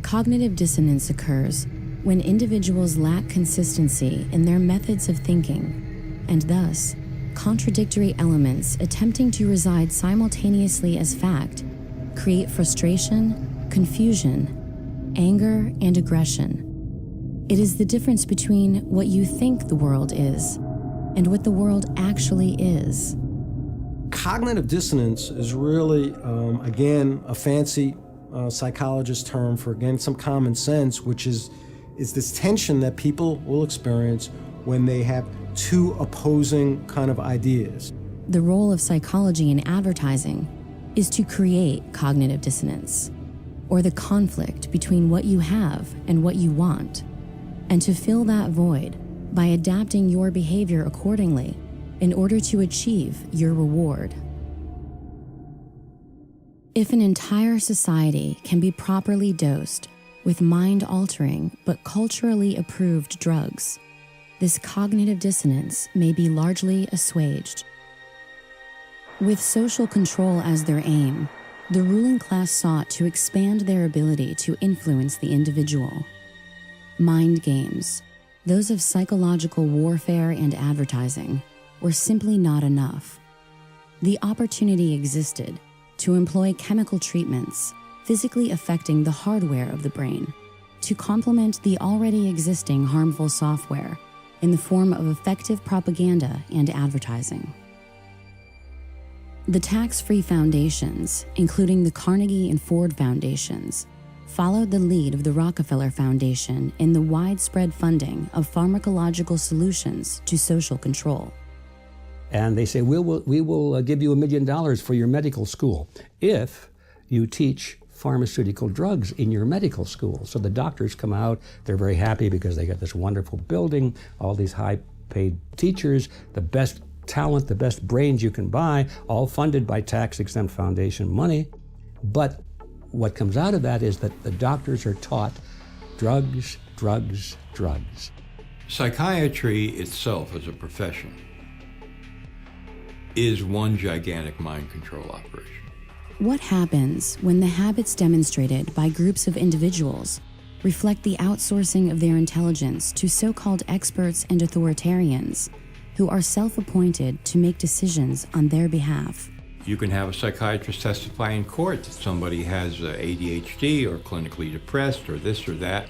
Cognitive dissonance occurs when individuals lack consistency in their methods of thinking, and thus, contradictory elements attempting to reside simultaneously as fact create frustration, confusion, anger, and aggression. It is the difference between what you think the world is and what the world actually is. Cognitive dissonance is really, again, a fancy psychologist term for, again, some common sense, which is this tension that people will experience when they have two opposing kind of ideas. The role of psychology in advertising is to create cognitive dissonance, or the conflict between what you have and what you want, and to fill that void by adapting your behavior accordingly in order to achieve your reward. If an entire society can be properly dosed with mind-altering but culturally approved drugs, this cognitive dissonance may be largely assuaged. With social control as their aim, the ruling class sought to expand their ability to influence the individual. Mind games, those of psychological warfare and advertising, were simply not enough. The opportunity existed to employ chemical treatments, physically affecting the hardware of the brain, to complement the already existing harmful software in the form of effective propaganda and advertising. The tax-free foundations, including the Carnegie and Ford Foundations, followed the lead of the Rockefeller Foundation in the widespread funding of pharmacological solutions to social control. And they say, we will give you $1 million for your medical school if you teach pharmaceutical drugs in your medical school. So the doctors come out, they're very happy because they got this wonderful building, all these high-paid teachers, the best talent, the best brains you can buy, all funded by tax-exempt foundation money. But what comes out of that is that the doctors are taught drugs, drugs, drugs. Psychiatry itself as a profession is one gigantic mind control operation. What happens when the habits demonstrated by groups of individuals reflect the outsourcing of their intelligence to so-called experts and authoritarians who are self-appointed to make decisions on their behalf? You can have a psychiatrist testify in court that somebody has ADHD or clinically depressed or this or that,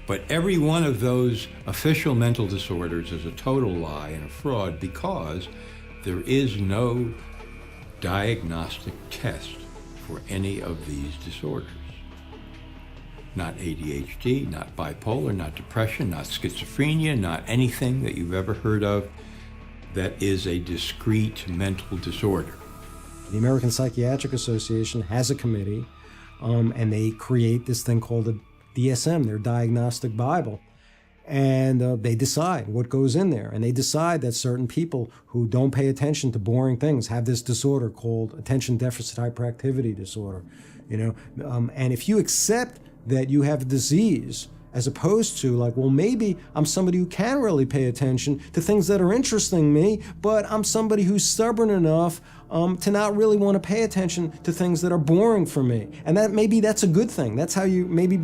but every one of those official mental disorders is a total lie and a fraud because there is no diagnostic test for any of these disorders. Not ADHD, not bipolar, not depression, not schizophrenia, not anything that you've ever heard of that is a discrete mental disorder. The American Psychiatric Association has a committee, and they create this thing called the DSM, their Diagnostic Bible. And they decide what goes in there. And they decide that certain people who don't pay attention to boring things have this disorder called attention deficit hyperactivity disorder. And if you accept that you have a disease, as opposed to like, well, maybe I'm somebody who can really pay attention to things that are interesting me, but I'm somebody who's stubborn enough to not really want to pay attention to things that are boring for me. And that maybe that's a good thing. That's how you maybe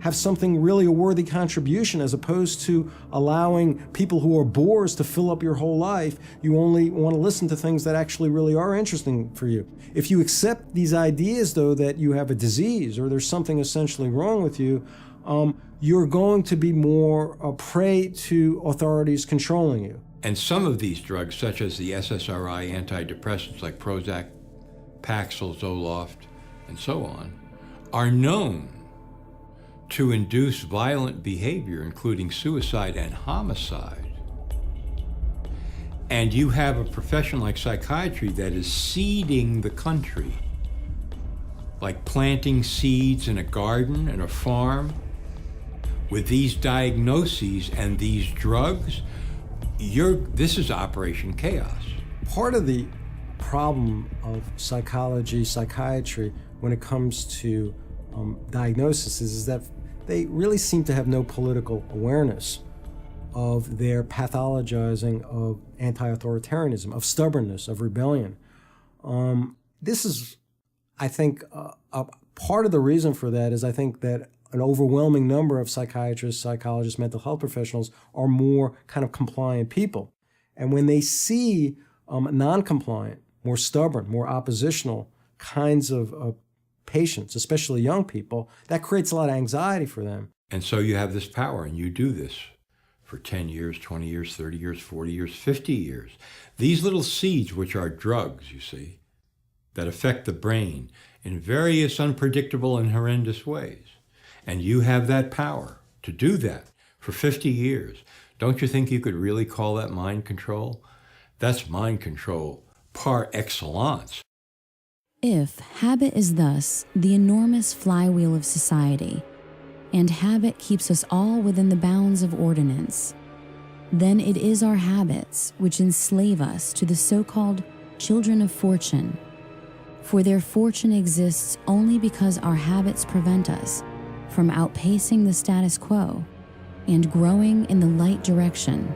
have something really a worthy contribution, as opposed to allowing people who are bores to fill up your whole life. You only want to listen to things that actually really are interesting for you. If you accept these ideas, though, that you have a disease or there's something essentially wrong with you, you're going to be more a prey to authorities controlling you. And some of these drugs, such as the SSRI antidepressants like Prozac, Paxil, Zoloft, and so on, are known to induce violent behavior, including suicide and homicide. And you have a profession like psychiatry that is seeding the country, like planting seeds in a garden and a farm. With these diagnoses and these drugs, this is Operation Chaos. Part of the problem of psychiatry, when it comes to diagnosis is that they really seem to have no political awareness of their pathologizing of anti-authoritarianism, of stubbornness, of rebellion. This is, I think, a part of the reason for that is I think that an overwhelming number of psychiatrists, psychologists, mental health professionals are more kind of compliant people. And when they see non-compliant, more stubborn, more oppositional kinds of patients, especially young people, that creates a lot of anxiety for them. And so you have this power, and you do this for 10 years, 20 years, 30 years, 40 years, 50 years. These little seeds, which are drugs, you see, that affect the brain in various unpredictable and horrendous ways. And you have that power to do that for 50 years. Don't you think you could really call that mind control? That's mind control par excellence. If habit is thus the enormous flywheel of society, and habit keeps us all within the bounds of ordinance, then it is our habits which enslave us to the so-called children of fortune. For their fortune exists only because our habits prevent us from outpacing the status quo and growing in the light direction.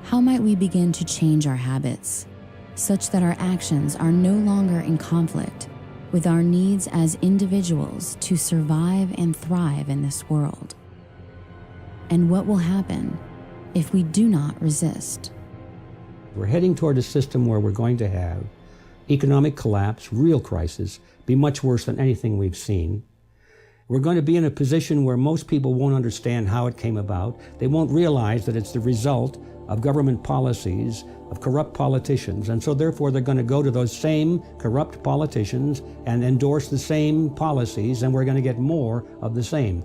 How might we begin to change our habits such that our actions are no longer in conflict with our needs as individuals to survive and thrive in this world? And what will happen if we do not resist? We're heading toward a system where we're going to have economic collapse, real crisis, be much worse than anything we've seen. We're going to be in a position where most people won't understand how it came about. They won't realize that it's the result of government policies, of corrupt politicians, and so therefore they're going to go to those same corrupt politicians and endorse the same policies, and we're going to get more of the same.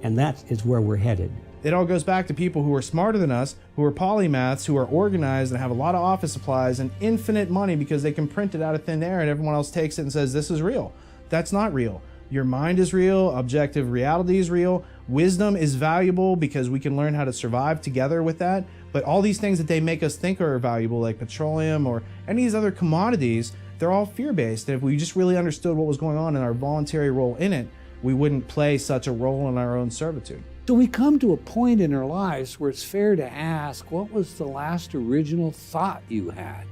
And that is where we're headed. It all goes back to people who are smarter than us, who are polymaths, who are organized and have a lot of office supplies and infinite money because they can print it out of thin air and everyone else takes it and says, this is real. That's not real. Your mind is real, objective reality is real, wisdom is valuable because we can learn how to survive together with that. But all these things that they make us think are valuable, like petroleum or any of these other commodities, they're all fear-based. And if we just really understood what was going on and our voluntary role in it, we wouldn't play such a role in our own servitude. So we come to a point in our lives where it's fair to ask, what was the last original thought you had?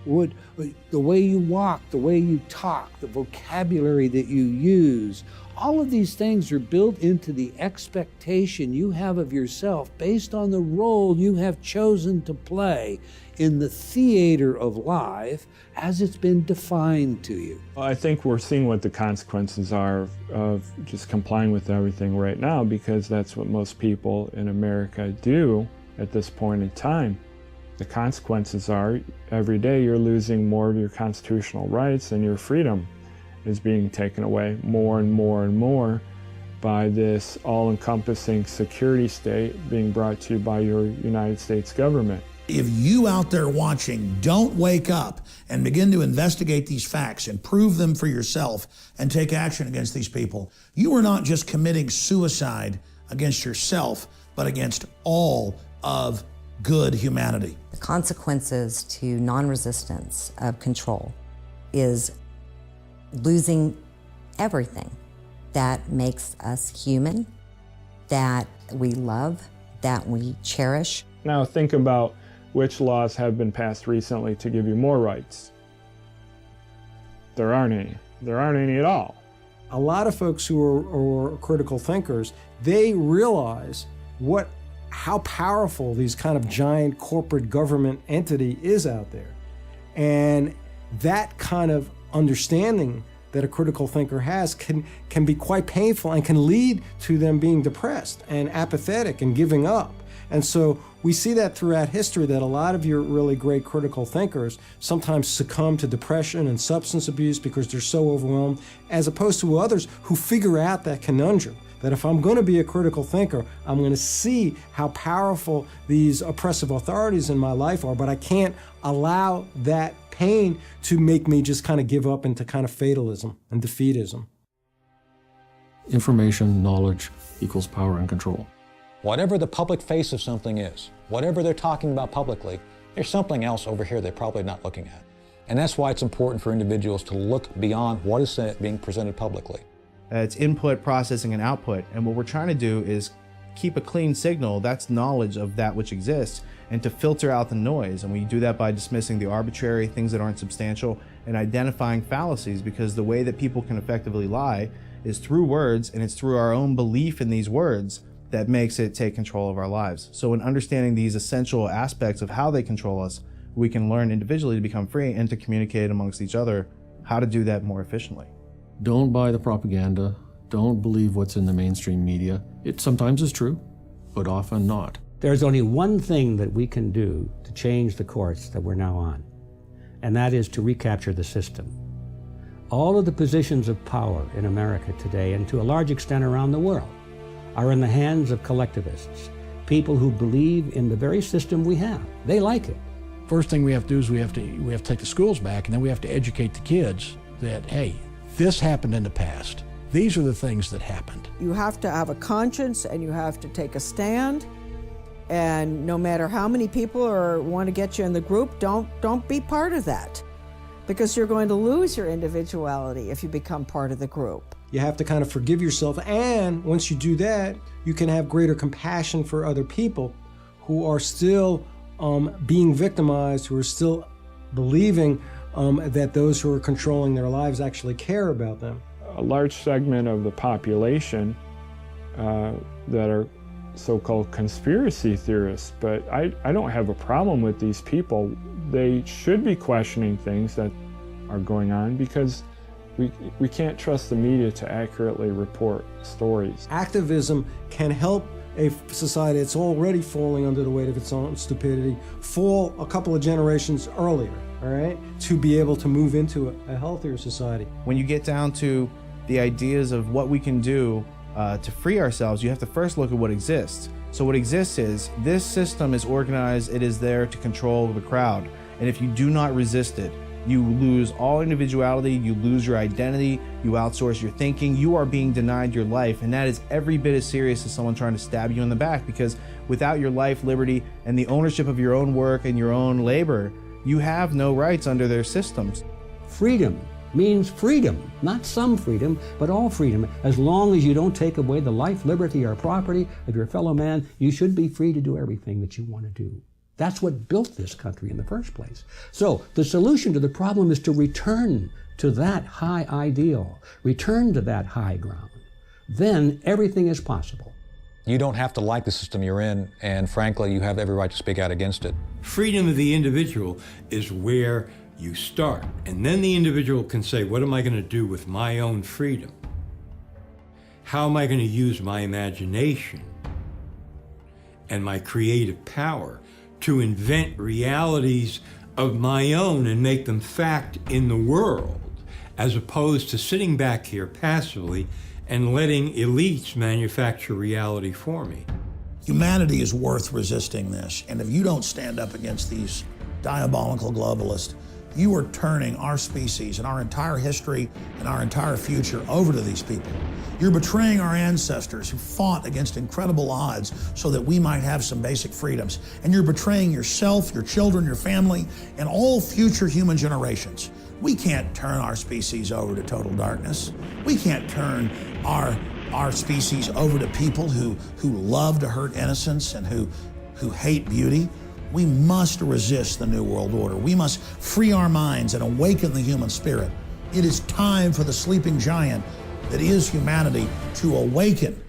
The way you walk, the way you talk, the vocabulary that you use, all of these things are built into the expectation you have of yourself based on the role you have chosen to play in the theater of life as it's been defined to you. I think we're seeing what the consequences are of just complying with everything right now, because that's what most people in America do at this point in time. The consequences are every day you're losing more of your constitutional rights, and your freedom is being taken away more and more and more by this all-encompassing security state being brought to you by your United States government. If you out there watching don't wake up and begin to investigate these facts and prove them for yourself and take action against these people, you are not just committing suicide against yourself, but against all of good humanity. The consequences to non-resistance of control is losing everything that makes us human, that we love, that we cherish. Now think about which laws have been passed recently to give you more rights. There aren't any. There aren't any at all. A lot of folks who are critical thinkers, they realize how powerful these kind of giant corporate government entity is out there. And that kind of understanding that a critical thinker has can be quite painful and can lead to them being depressed and apathetic and giving up. And so we see that throughout history, that a lot of your really great critical thinkers sometimes succumb to depression and substance abuse because they're so overwhelmed, as opposed to others who figure out that conundrum, that if I'm going to be a critical thinker, I'm going to see how powerful these oppressive authorities in my life are, but I can't allow that pain to make me just kind of give up into kind of fatalism and defeatism. Information, knowledge equals power and control. Whatever the public face of something is, whatever they're talking about publicly, there's something else over here they're probably not looking at. And that's why it's important for individuals to look beyond what is being presented publicly. It's input, processing, and output. And what we're trying to do is keep a clean signal, that's knowledge of that which exists, and to filter out the noise. And we do that by dismissing the arbitrary, things that aren't substantial, and identifying fallacies, because the way that people can effectively lie is through words, and it's through our own belief in these words that makes it take control of our lives. So in understanding these essential aspects of how they control us, we can learn individually to become free and to communicate amongst each other how to do that more efficiently. Don't buy the propaganda. Don't believe what's in the mainstream media. It sometimes is true, but often not. There's only one thing that we can do to change the course that we're now on, and that is to recapture the system. All of the positions of power in America today, and to a large extent around the world, are in the hands of collectivists, people who believe in the very system we have. They like it. First thing we have to do is we have to take the schools back, and then we have to educate the kids that, hey, this happened in the past. These are the things that happened. You have to have a conscience, and you have to take a stand. And no matter how many people want to get you in the group, don't be part of that, because you're going to lose your individuality if you become part of the group. You have to kind of forgive yourself, and once you do that, you can have greater compassion for other people who are still being victimized, who are still believing that those who are controlling their lives actually care about them. A large segment of the population that are so-called conspiracy theorists, but I don't have a problem with these people. They should be questioning things that are going on, because we can't trust the media to accurately report stories. Activism can help a society that's already falling under the weight of its own stupidity fall a couple of generations earlier, all right, to be able to move into a healthier society. When you get down to the ideas of what we can do to free ourselves, you have to first look at what exists. So what exists is this system is organized, it is there to control the crowd. And if you do not resist it, you lose all individuality, you lose your identity, you outsource your thinking, you are being denied your life. And that is every bit as serious as someone trying to stab you in the back, because without your life, liberty, and the ownership of your own work and your own labor, you have no rights under their systems. Freedom means freedom, not some freedom, but all freedom. As long as you don't take away the life, liberty, or property of your fellow man, you should be free to do everything that you want to do. That's what built this country in the first place. So the solution to the problem is to return to that high ideal, return to that high ground. Then everything is possible. You don't have to like the system you're in, and frankly, you have every right to speak out against it. Freedom of the individual is where you start, and then the individual can say, what am I going to do with my own freedom? How am I going to use my imagination and my creative power to invent realities of my own and make them fact in the world, as opposed to sitting back here passively and letting elites manufacture reality for me. Humanity is worth resisting this, and if you don't stand up against these diabolical globalists, you are turning our species and our entire history and our entire future over to these people. You're betraying our ancestors who fought against incredible odds so that we might have some basic freedoms. And you're betraying yourself, your children, your family, and all future human generations. We can't turn our species over to total darkness. We can't turn our species over to people who love to hurt innocence and who hate beauty. We must resist the New World Order. We must free our minds and awaken the human spirit. It is time for the sleeping giant that is humanity to awaken